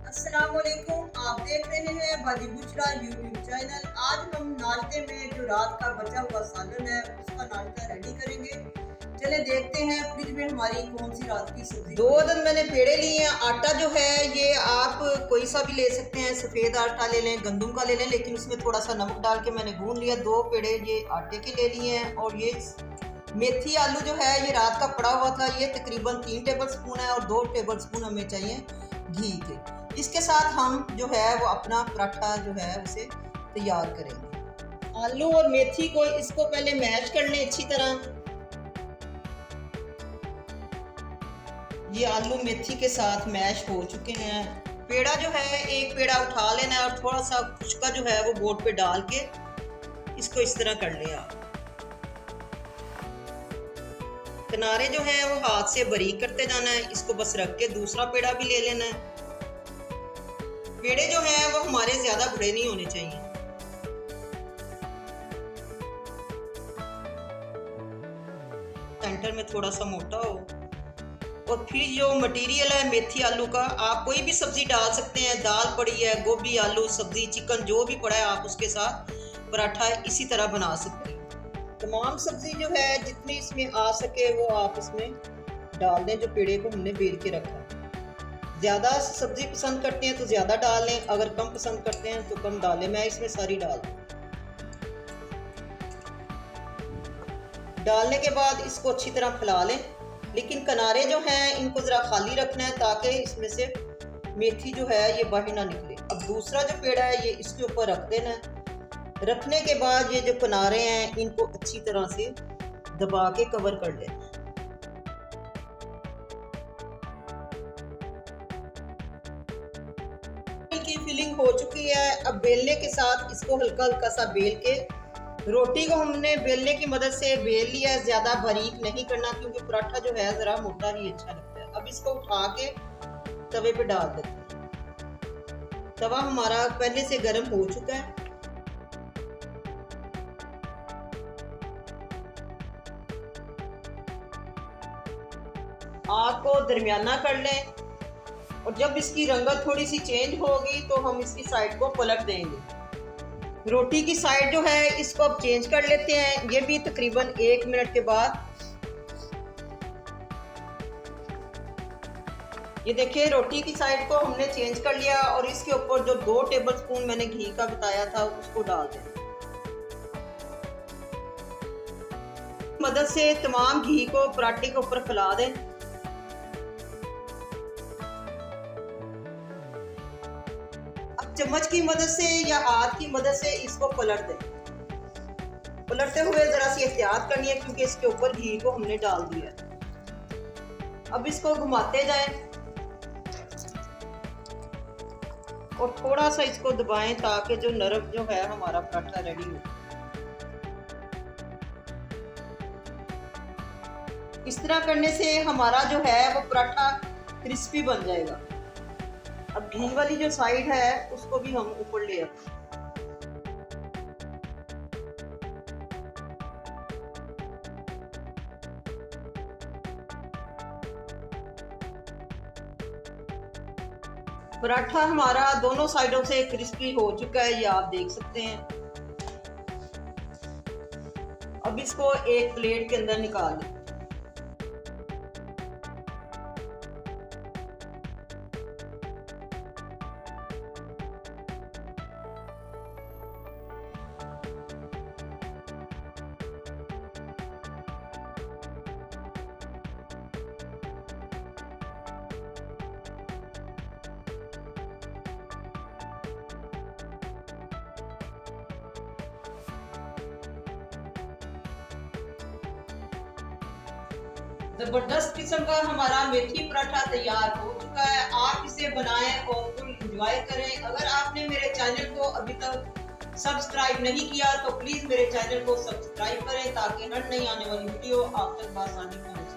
अस्सलाम वालेकुम। आप देख रहे हैं भाजी बुशरा यूट्यूब चैनल। आज हम नाश्ते में जो रात का बचा हुआ सालन है उसका नाश्ता रेडी करेंगे। चले देखते हैं फ्रिज में हमारी कौन सी रात की सब्जी। दो अदद मैंने पेड़े लिए हैं। आटा जो है ये आप कोई सा भी ले सकते हैं, सफ़ेद आटा ले लें, गंदम का ले लें, लेकिन उसमें थोड़ा सा नमक डाल के मैंने गूंद लिया। दो पेड़े ये आटे के ले लिए हैं। और ये मेथी आलू जो है ये रात का पड़ा हुआ था, ये तकरीबन 3 टेबल स्पून है और 2 टेबल स्पून हमें चाहिए घी के। इसके साथ हम जो है वो अपना पराठा जो है उसे तैयार करेंगे। आलू और मेथी को इसको पहले मैश कर लें अच्छी तरह। ये आलू मेथी के साथ मैश हो चुके हैं। पेड़ा जो है एक पेड़ा उठा लेना है और थोड़ा सा खुशका जो है वो बोर्ड पे डाल के इसको इस तरह कर लें आप। किनारे जो है वो हाथ से बारीक करते जाना है। इसको बस रख के दूसरा पेड़ा भी ले लेना है। पेड़े जो हैं वो हमारे ज्यादा बड़े नहीं होने चाहिए। सेंटर में थोड़ा सा मोटा हो। और फिर जो मटेरियल है मेथी आलू का, आप कोई भी सब्जी डाल सकते हैं। दाल पड़ी है, गोभी, आलू, सब्जी, चिकन जो भी पड़ा है आप उसके साथ पराठा इसी तरह बना सकते हैं। तमाम सब्जी जो है जितनी इसमें आ सके वो आप इसमें डाल दें जो पेड़े को हमने बेल के रखा है। ज़्यादा सब्जी पसंद करते हैं तो ज़्यादा डाल लें, अगर कम पसंद करते हैं तो कम डालें। मैं इसमें सारी डाल दूँ। डालने के बाद इसको अच्छी तरह फैला लें, लेकिन किनारे जो हैं इनको ज़रा खाली रखना है ताकि इसमें से मेथी जो है ये बाहर ना निकले। अब दूसरा जो पेड़ा है ये इसके ऊपर रख देना है। रखने के बाद ये जो किनारे हैं इनको अच्छी तरह से दबा के कवर कर लेना। की फिलिंग हो चुकी है। अब बेलने के साथ इसको हल्का हल्का सा बेल के, रोटी को हमने बेलने की मदद से बेल लिया है। ज्यादा बारीक नहीं करना क्योंकि पराठा जो है जरा मोटा ही अच्छा लगता है। अब इसको उठा के तवे पे डाल देते हैं। तवा हमारा पहले से गर्म हो चुका है। आग को दरमियाना कर लें और जब इसकी रंगत थोड़ी सी चेंज होगी तो हम इसकी साइड को पलट देंगे। रोटी की साइड जो है इसको अब चेंज कर लेते हैं। ये भी तकरीबन 1 मिनट के बाद। ये देखिए रोटी की साइड को हमने चेंज कर लिया और इसके ऊपर जो 2 टेबल स्पून मैंने घी का बताया था उसको डाल दें। मदद से तमाम घी को पराठे के ऊपर फैला दें। चम्मच की मदद से या हाथ की मदद से इसको पलट दें। पलटते हुए जरा सी एहतियात करनी है क्योंकि इसके ऊपर घी को हमने डाल दिया है। अब इसको घुमाते जाएं और थोड़ा सा इसको दबाएं ताकि जो नरम जो है हमारा पराठा रेडी हो। इस तरह करने से हमारा जो है वो पराठा क्रिस्पी बन जाएगा। अब घी वाली जो साइड है उसको भी हम ऊपर ले आते हैं। पराठा हमारा दोनों साइडों से क्रिस्पी हो चुका है, ये आप देख सकते हैं। अब इसको एक प्लेट के अंदर निकाल लें। जबरदस्त किस्म का हमारा मेथी पराठा तैयार हो चुका है। आप इसे बनाएं और फुल एंजॉय करें। अगर आपने मेरे चैनल को अभी तक सब्सक्राइब नहीं किया तो प्लीज मेरे चैनल को सब्सक्राइब करें ताकि हर नई आने वाली वीडियो आप तक आसानी पहुंचे।